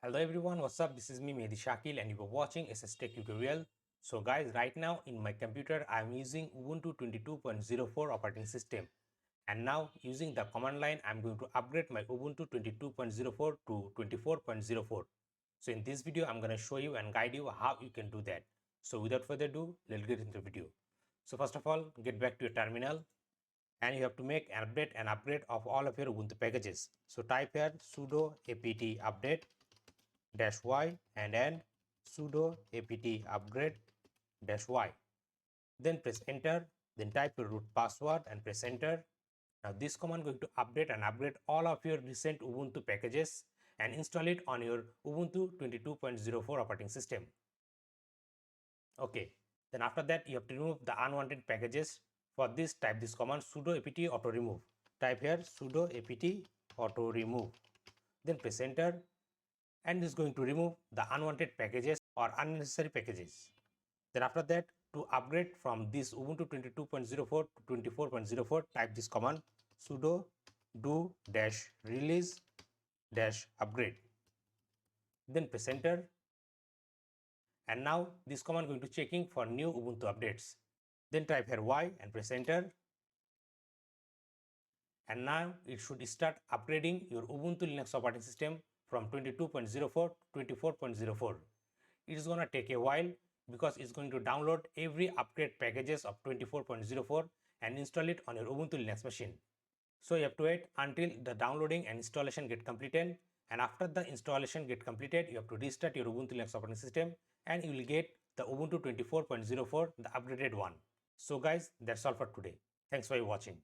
Hello everyone, what's up? This is me Mehdi Shakil and you are watching SS Tech tutorial. So guys, right now in my computer I am using Ubuntu 22.04 operating system, and now using the command line I am going to upgrade my Ubuntu 22.04 to 24.04. So in this video I am going to show you and guide you how you can do that. So without further ado, let's get into the video. So first of all, get back to your terminal and you have to make an update and upgrade of all of your Ubuntu packages. So type here sudo apt update -y and then sudo apt upgrade -y. Then press enter, then type your root password and press enter. Now this command is going to update and upgrade all of your recent Ubuntu packages and install it on your Ubuntu 22.04 operating system. Okay, then after that you have to remove the unwanted packages. For this, type this command sudo apt auto remove. Type here sudo apt auto remove. Then press enter, and this is going to remove the unwanted packages or unnecessary packages. Then after that, to upgrade from this Ubuntu 22.04 to 24.04, type this command sudo do -release -upgrade. Then press enter, and now this command is going to checking for new Ubuntu updates. Then type here y and press enter, and now it should start upgrading your Ubuntu Linux operating system from 22.04 to 24.04. It is going to take a while because it's going to download every upgrade packages of 24.04 and install it on your Ubuntu Linux machine. So you have to wait until the downloading and installation get completed, and after the installation get completed, you have to restart your Ubuntu Linux operating system and you will get the Ubuntu 24.04, the upgraded one. So guys, that's all for today. Thanks for watching.